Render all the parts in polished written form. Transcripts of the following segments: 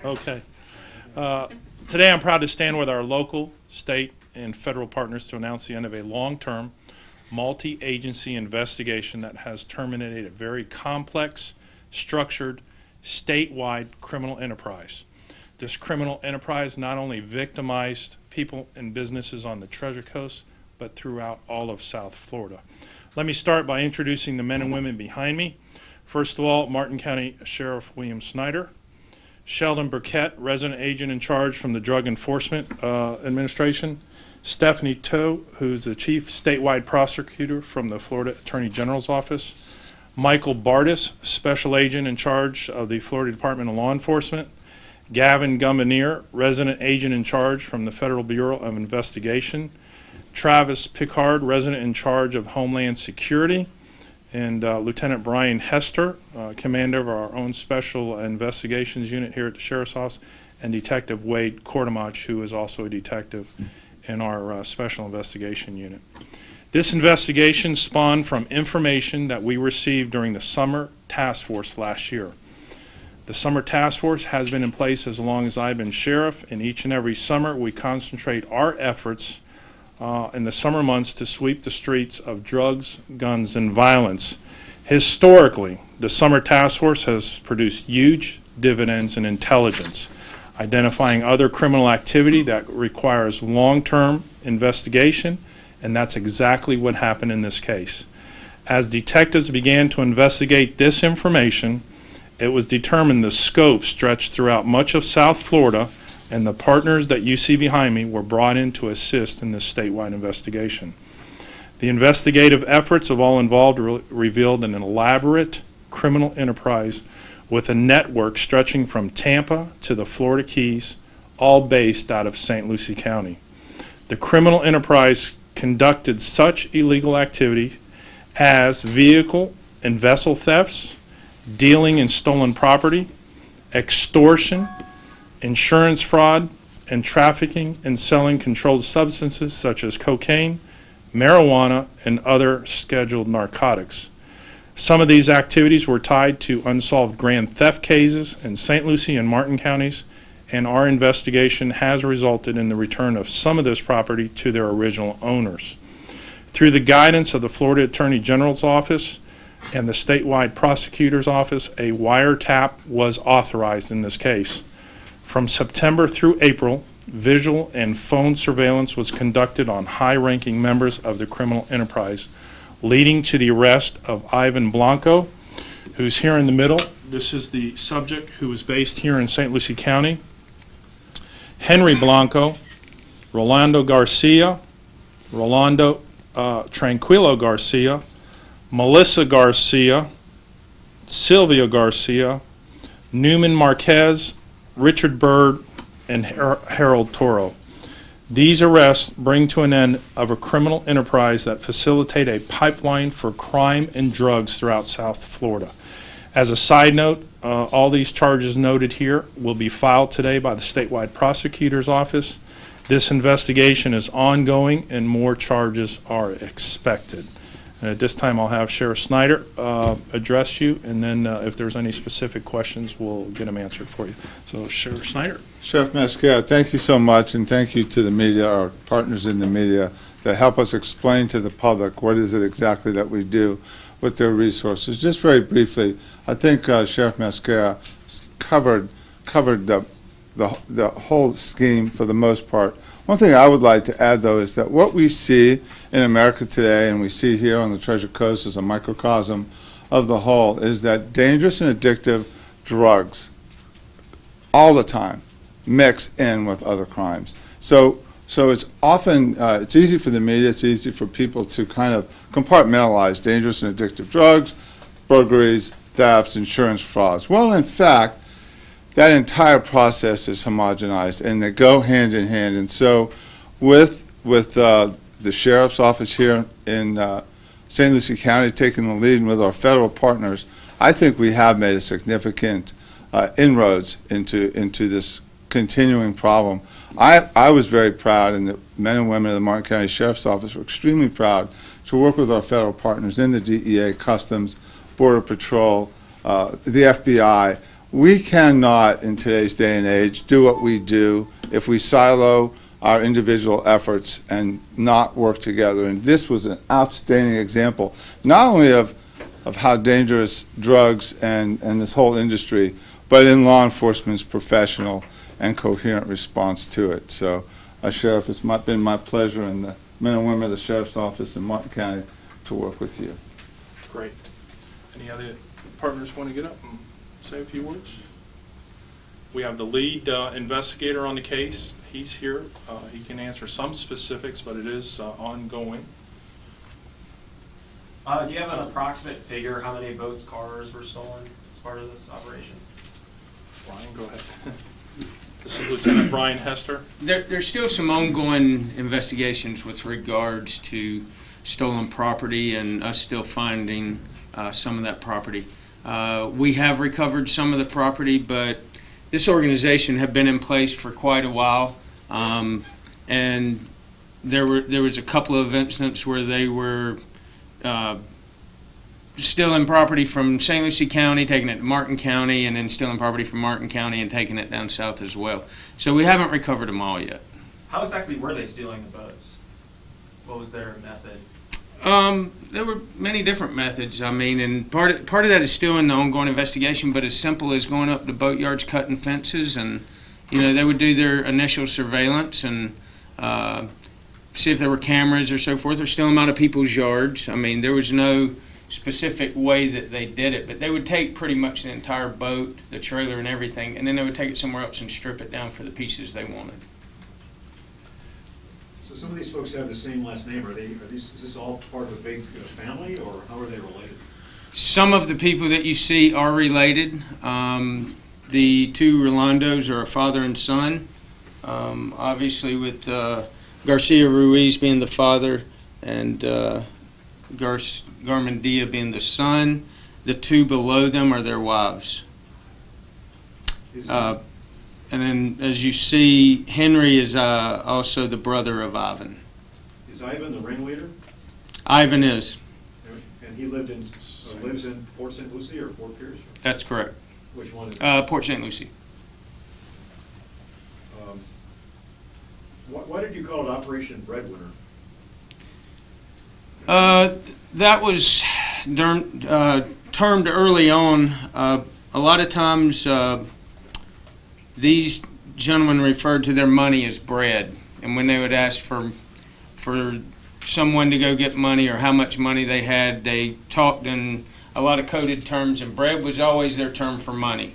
Okay. Today I'm proud to stand with our local, state, and federal partners to announce the end of a long-term, multi-agency investigation that has terminated a very complex, structured, statewide criminal enterprise. This criminal enterprise not only victimized people and businesses on the Treasure Coast, but throughout all of South Florida. Let me start by introducing the men and women behind me. First of all, Martin County Sheriff William Snyder. Sheldon Burkett, resident agent in charge from the Drug Enforcement Administration. Stephanie Toe, who's the chief statewide prosecutor from the Florida Attorney General's office. Michael Bardis, special agent in charge of the Florida Department of Law Enforcement. Gavin Gumbanier, resident agent in charge from the Federal Bureau of Investigation. Travis Pickard, resident in charge of Homeland Security. And Lieutenant Brian Hester, commander of our own Special Investigations Unit here at the Sheriff's Office, and Detective Wade Kortemach, who is also a detective in our Special Investigation Unit. This investigation spawned from information that we received during the Summer Task Force last year. The Summer Task Force has been in place as long as I've been sheriff, and each and every summer we concentrate our efforts in the summer months to sweep the streets of drugs, guns, and violence. Historically, the Summer Task Force has produced huge dividends in intelligence, identifying other criminal activity that requires long-term investigation, and that's exactly what happened in this case. As detectives began to investigate this information, it was determined the scope stretched throughout much of South Florida, and the partners that you see behind me were brought in to assist in this statewide investigation. The investigative efforts of all involved revealed an elaborate criminal enterprise with a network stretching from Tampa to the Florida Keys, all based out of St. Lucie County. The criminal enterprise conducted such illegal activity as vehicle and vessel thefts, dealing in stolen property, extortion, insurance fraud, and trafficking and selling controlled substances such as cocaine, marijuana, and other scheduled narcotics. Some of these activities were tied to unsolved grand theft cases in St. Lucie and Martin counties, and our investigation has resulted in the return of some of this property to their original owners. Through the guidance of the Florida Attorney General's office and the statewide prosecutor's office, a wiretap was authorized in this case. From September through April, visual and phone surveillance was conducted on high-ranking members of the criminal enterprise, leading to the arrest of Ivan Blanco, who's here in the middle. This is the subject who is based here in St. Lucie County. Henry Blanco, Rolando Garcia, Rolando Tranquilo Garcia, Melissa Garcia, Sylvia Garcia, Newman Marquez, Richard Byrd, and Harold Toro. These arrests bring to an end of a criminal enterprise that facilitate a pipeline for crime and drugs throughout South Florida. As a side note, all these charges noted here will be filed today by the statewide prosecutor's office. This investigation is ongoing and more charges are expected. And at this time, I'll have Sheriff Snyder address you, and then if there's any specific questions, we'll get them answered for you. So, Sheriff Snyder. Sheriff Mascara, thank you so much, and thank you to the media, our partners in the media, that help us explain to the public what is it exactly that we do with their resources. Just very briefly, I think Sheriff Mascara covered the whole scheme for the most part. One thing I would like to add, though, is that what we see in America today, and we see here on the Treasure Coast as a microcosm of the whole, is that dangerous and addictive drugs all the time mix in with other crimes. So it's often, it's easy for the media, it's easy for people to kind of compartmentalize dangerous and addictive drugs, burglaries, thefts, insurance frauds. Well, in fact, that entire process is homogenized, and they go hand in hand. And so with the Sheriff's Office here in St. Lucie County taking the lead with our federal partners, I think we have made a significant inroads into this continuing problem. I was very proud, and the men and women of the Martin County Sheriff's Office were extremely proud to work with our federal partners in the DEA, Customs, Border Patrol, the FBI, We cannot, in today's day and age, do what we do if we silo our individual efforts and not work together. And this was an outstanding example, not only of how dangerous drugs and this whole industry, but in law enforcement's professional and coherent response to it. So, Sheriff, it's been my pleasure and the men and women of the Sheriff's Office in Martin County to work with you. Great. Any other partners want to get up and say a few words? We have the lead investigator on the case. He's here. He can answer some specifics, but it is ongoing. Do you have an approximate figure how many boats, cars were stolen as part of this operation? Brian, go ahead. This is Lieutenant Brian Hester. There's still some ongoing investigations with regards to stolen property and us still finding some of that property. We have recovered some of the property, but this organization had been in place for quite a while, and there was a couple of incidents where they were stealing property from St. Lucie County, taking it to Martin County, and then stealing property from Martin County and taking it down south as well. So we haven't recovered them all yet. How exactly were they stealing the boats? What was their method? There were many different methods. I mean, and part of that is still in the ongoing investigation, but as simple as going up to boatyards, cutting fences, and, they would do their initial surveillance and see if there were cameras or so forth, or steal them out of people's yards. I mean, there was no specific way that they did it, but they would take pretty much the entire boat, the trailer and everything, and then they would take it somewhere else and strip it down for the pieces they wanted. So some of these folks have the same last name. Is this all part of a big family, or how are they related? Some of the people that you see are related. The two Rolandos are a father and son. Obviously with Garcia Ruiz being the father and Garmendia being the son. The two below them are their wives. And then, as you see, Henry is also the brother of Ivan. Is Ivan the ringleader? Ivan is. And he lives in Port St. Lucie or Fort Pierce? That's correct. Which one is it? Port St. Lucie. Why did you call it Operation Breadwinner? That was termed early on. A lot of times these gentlemen referred to their money as bread, and when they would ask for someone to go get money or how much money they had, they talked in a lot of coded terms, and bread was always their term for money.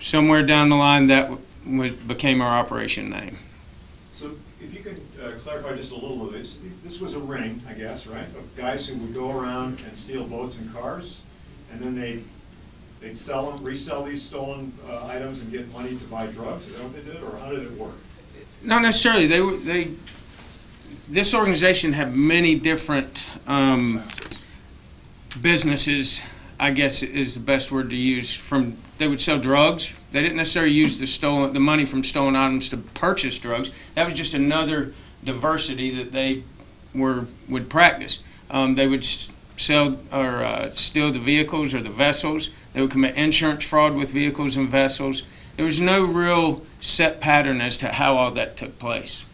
Somewhere down the line, that became our operation name. So if you could clarify just a little of this. This was a ring, I guess, right, of guys who would go around and steal boats and cars, and then they'd sell them, resell these stolen items and get money to buy drugs? Is that what they did, or how did it work? Not necessarily. This organization had many different businesses, I guess is the best word to use. They would sell drugs. They didn't necessarily use the money from stolen items to purchase drugs. That was just another diversity that they would practice. They would sell or steal the vehicles or the vessels. They would commit insurance fraud with vehicles and vessels. There was no real set pattern as to how all that took place.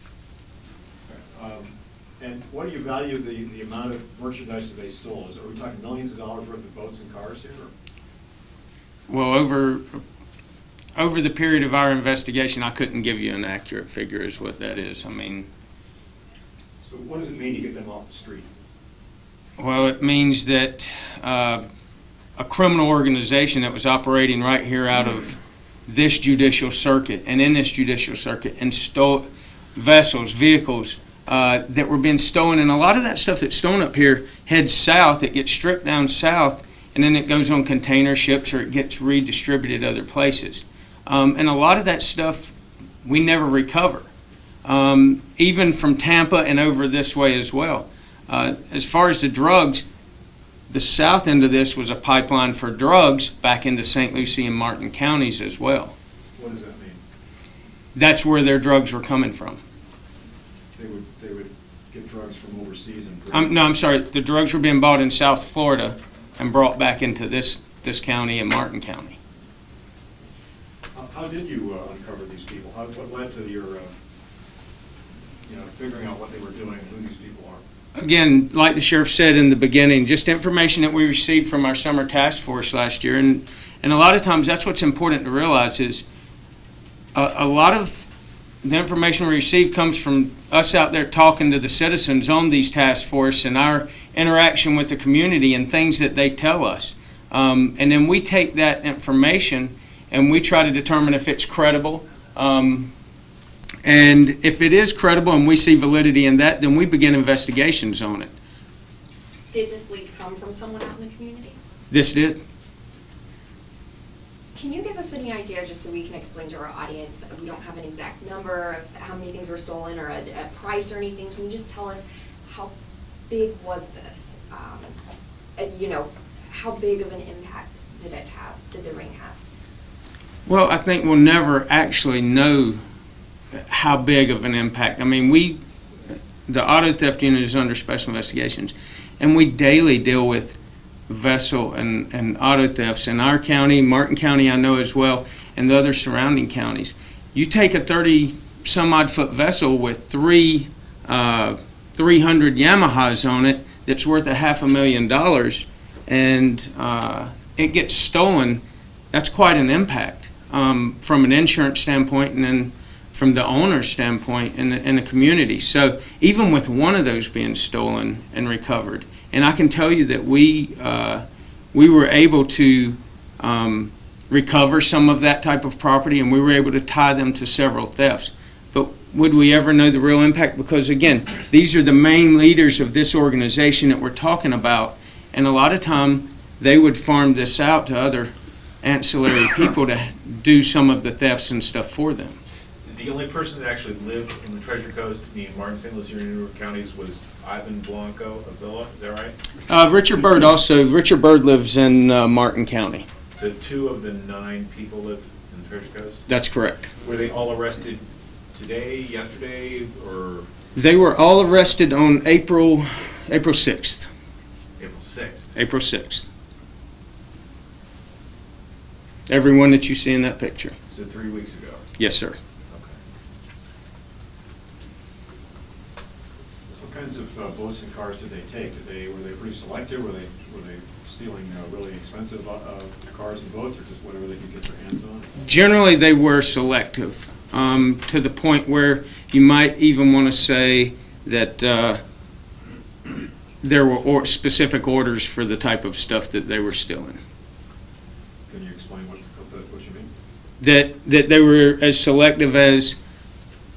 And what do you value the amount of merchandise that they stole? Are we talking millions of dollars worth of boats and cars here? Well, over the period of our investigation, I couldn't give you an accurate figure as what that is. I mean, so what does it mean to get them off the street? well, it means that a criminal organization that was operating right here out of this judicial circuit and in this judicial circuit and stole vessels, vehicles that were being stolen, and a lot of that stuff that's stolen up here heads south. It gets stripped down south, and then it goes on container ships or it gets redistributed other places. And a lot of that stuff we never recover, even from Tampa and over this way as well. As far as the drugs, the south end of this was a pipeline for drugs back into St. Lucie and Martin counties as well. What does that mean? That's where their drugs were coming from. They would get drugs from overseas and bring I'm sorry, the drugs were being bought in South Florida and brought back into this county and Martin County. how did you uncover these people? What led to your, figuring out what they were doing and who these people are? Again, like the sheriff said in the beginning, just information that we received from our summer task force last year. And a lot of times that's what's important to realize is a lot of the information we receive comes from us out there talking to the citizens on these task force and our interaction with the community and things that they tell us. And then we take that information and we try to determine if it's credible. And if it is credible and we see validity in that, then we begin investigations on it. Did this lead come from someone out in the community? This did. Can you give us any idea, just so we can explain to our audience, we don't have an exact number of how many things were stolen or a price or anything, can you just tell us how big was this? How big of an impact did it have, did the ring have? Well, I think we'll never actually know how big of an impact. I mean, the auto theft unit is under special investigations, and we daily deal with vessel and auto thefts in our county, Martin County I know as well, and the other surrounding counties. You take a 30-some-odd foot vessel with 300 Yamahas on it that's worth $500,000, and it gets stolen, that's quite an impact from an insurance standpoint and then from the owner's standpoint in the community. So even with one of those being stolen and recovered, and I can tell you that we were able to recover some of that type of property, and we were able to tie them to several thefts. But would we ever know the real impact? Because again, these are the main leaders of this organization that we're talking about, and a lot of time they would farm this out to other ancillary people to do some of the thefts and stuff for them. The only person that actually lived in the Treasure Coast, meaning Martin, St. Lucie, and Newark counties, was Ivan Blanco Avila. Is that right? Richard Bird lives in Martin County. So 2 of the 9 people lived in the Treasure Coast? That's correct. Were they all arrested today, yesterday, or They were all arrested on April 6th. April 6th? April 6th. Everyone that you see in that picture. So 3 weeks ago? Yes, sir. Okay. What kinds of boats and cars did they take? Were they pretty selective? Were they stealing really expensive cars and boats, or just whatever they could get their hands on? Generally, they were selective to the point where you might even want to say that there were specific orders for the type of stuff that they were stealing. Can you explain what you mean? That they were as selective as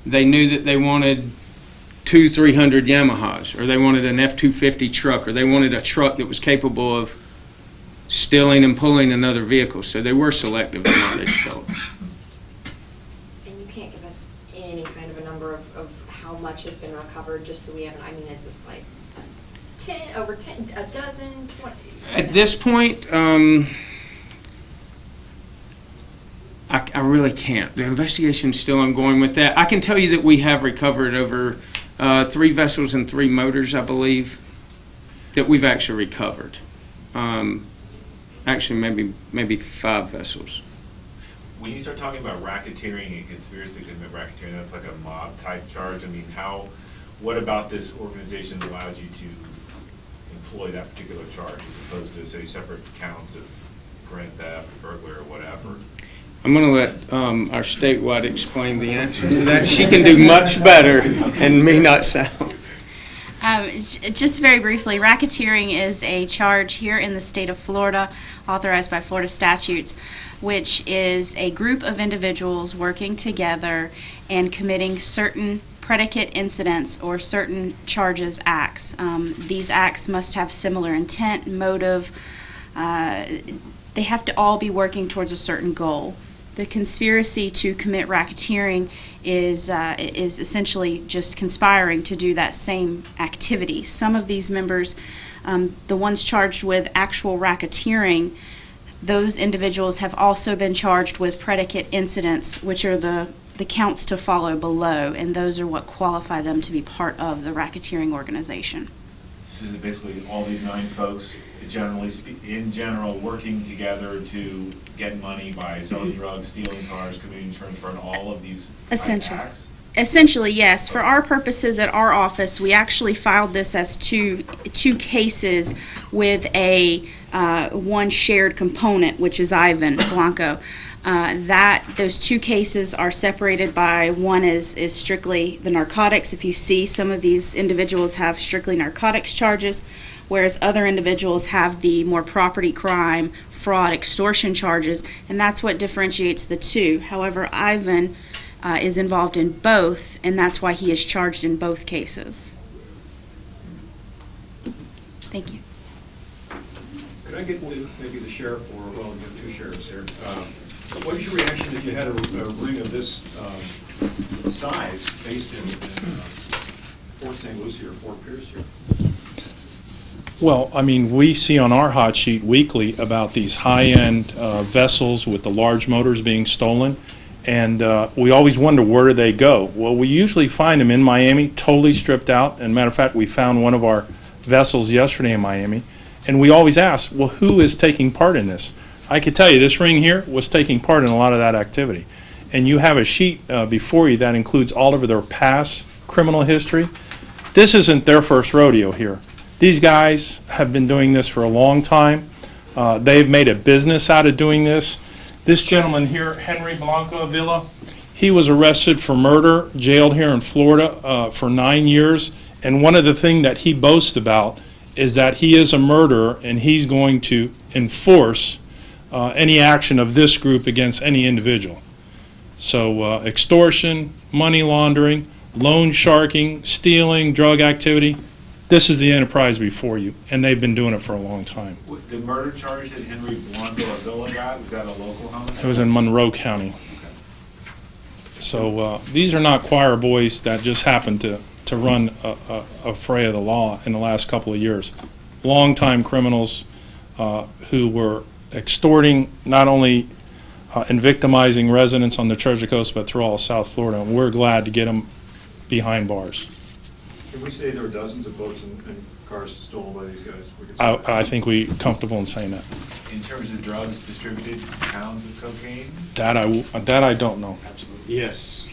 they knew that they wanted 200-300 Yamahas, or they wanted an F-250 truck, or they wanted a truck that was capable of stealing and pulling another vehicle. So they were selective in what they stole. And you can't give us any kind of a number of how much has been recovered, just so we have is this like 10, over 10, a dozen, 20? At this point, I really can't. The investigation's still ongoing with that. I can tell you that we have recovered over 3 vessels and 3 motors, I believe, that we've actually recovered. Actually, maybe 5 vessels. When you start talking about racketeering and conspiracy to commit racketeering, that's like a mob type charge. I mean, what about this organization allows you to employ that particular charge as opposed to, say, separate counts of grand theft, burglary, or whatever? I'm going to let our statewide explain the answer to that. She can do much better and me not sound. Just very briefly, racketeering is a charge here in the state of Florida, authorized by Florida statutes, which is a group of individuals working together and committing certain predicate incidents or certain charges, acts. These acts must have similar intent, motive. They have to all be working towards a certain goal. The conspiracy to commit racketeering is essentially just conspiring to do that same activity. Some of these members, the ones charged with actual racketeering, those individuals have also been charged with predicate incidents, which are the counts to follow below, and those are what qualify them to be part of the racketeering organization. is it basically all these 9 folks, in general, working together to get money by selling drugs, stealing cars, committing insurance fraud, and all of these type Essentially. acts? Essentially, yes. For our purposes at our office, we actually filed this as two cases with a one shared component, which is Ivan Blanco. Those 2 cases are separated by, one is strictly the narcotics. If you see, some of these individuals have strictly narcotics charges, whereas other individuals have the more property crime, fraud, extortion charges, and that's what differentiates the 2. However, Ivan is involved in both, and that's why he is charged in both cases. Thank you. Could I get maybe the sheriff, or, well, we have 2 sheriffs here. What is your reaction if you had a ring of this size based in Fort St. Lucie or Fort Pierce here? Well, I mean, we see on our hot sheet weekly about these high-end vessels with the large motors being stolen, and we always wonder, where do they go? Well, we usually find them in Miami, totally stripped out. And matter of fact, we found one of our vessels yesterday in Miami, and we always ask, well, who is taking part in this? I could tell you, this ring here was taking part in a lot of that activity. And you have a sheet before you that includes all of their past criminal history. This isn't their first rodeo here. These guys have been doing this for a long time. They've made a business out of doing this. This gentleman here, Henry Blanco Avila, he was arrested for murder, jailed here in Florida for 9 years. And one of the things that he boasts about is that he is a murderer, and he's going to enforce any action of this group against any individual. So extortion, money laundering, loan sharking, stealing, drug activity, this is the enterprise before you, and they've been doing it for a long time. The murder charge that Henry Blanco Avila got, was that a local homicide? It was in Monroe County. So these are not choir boys that just happened to run a fray of the law in the last couple of years. Long-time criminals who were extorting not only and victimizing residents on the Treasure Coast, but through all of South Florida. And we're glad to get them behind bars. Can we say there are dozens of boats and cars stolen by these guys? We could say that. I think we're comfortable in saying that. In terms of drugs distributed, pounds of cocaine, That I don't know. Yes.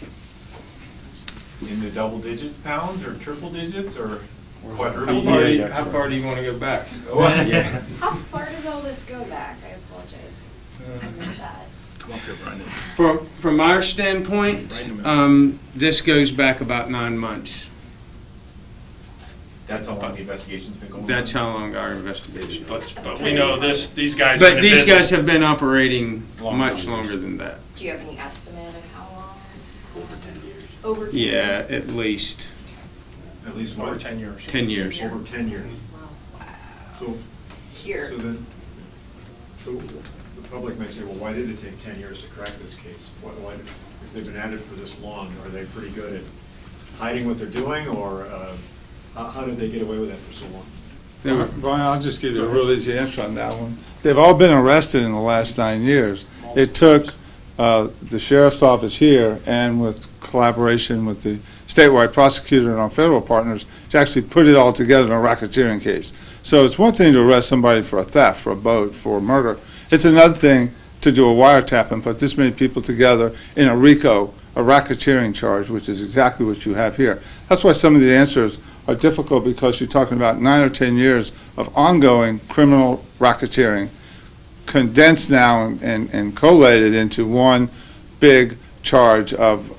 in the double digits pounds, or triple digits, or How quadruple? far do you want to go back? How far does all this go back? I apologize. I missed that. Come up here, Brandon. From our standpoint, this goes back about 9 months. That's how long the investigation's been going on? That's how long our investigation. But we know these guys. are in But the these business. guys have been operating Long much time. longer than that. Do you have any estimate of how long? Over 10 years. Over 10 Yeah, years? at least At least Over what? 10 years. 10 years. Over 10 years. Wow. So, Here. so then, so the public may say, well, why did it take 10 years to crack this case? If they've been at it for this long, are they pretty good at hiding what they're doing, or how did they get away with that for so long? They were- Brian, I'll just give you a real easy answer on that one. They've all been arrested in the last 9 years. It took the sheriff's office here, and with collaboration with the statewide prosecutor and our federal partners, to actually put it all together in a racketeering case. So it's one thing to arrest somebody for a theft, for a boat, for a murder. It's another thing to do a wiretap and put this many people together in a RICO, a racketeering charge, which is exactly what you have here. That's why some of the answers are difficult, because you're talking about 9 or 10 years of ongoing criminal racketeering, condensed now and collated into one big charge of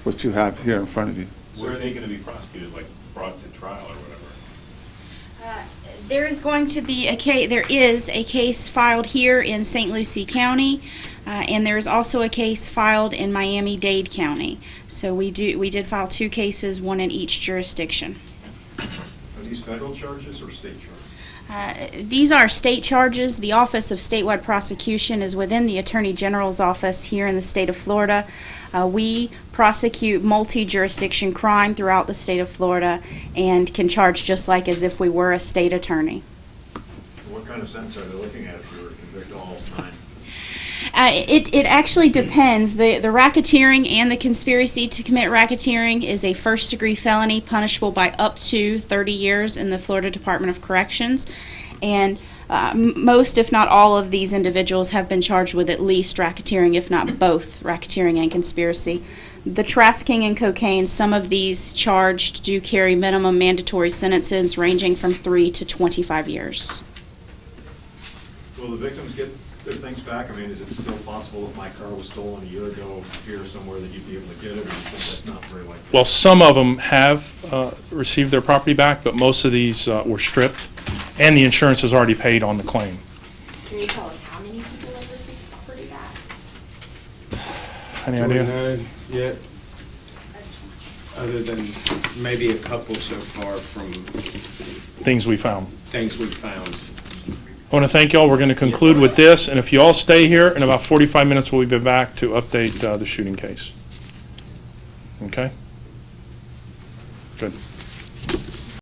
what you have here in front of you. Where are they gonna be prosecuted, like brought to trial or whatever? There is going to be there is a case filed here in St. Lucie County, and there is also a case filed in Miami-Dade County. So we did file 2 cases, one in each jurisdiction. Are these federal charges or state charges? These are state charges. The Office of Statewide Prosecution is within the Attorney General's office here in the state of Florida. We prosecute multi-jurisdiction crime throughout the state of Florida and can charge just like as if we were a state attorney. What kind of sentence are they looking at if you were to convict all 9? It actually depends. The racketeering and the conspiracy to commit racketeering is a first-degree felony punishable by up to 30 years in the Florida Department of Corrections. And most, if not all, of these individuals have been charged with at least racketeering, if not both racketeering and conspiracy. The trafficking in cocaine, some of these charged do carry minimum mandatory sentences ranging from 3 to 25 years. Will the victims get their things back? I mean, is it still possible if my car was stolen a year ago here somewhere that you'd be able to get it, or do you think that's not very likely? Well, some of them have received their property back, but most of these were stripped, and the insurance is already paid on the claim. Can you tell us how many people have received property back? Any Do we idea? know yet? Other than maybe a couple so far from Things we found. things we've found. I want to thank y'all. We're going to conclude with this, and if you all stay here, in about 45 minutes, we'll be back to update the shooting case. Okay? Good.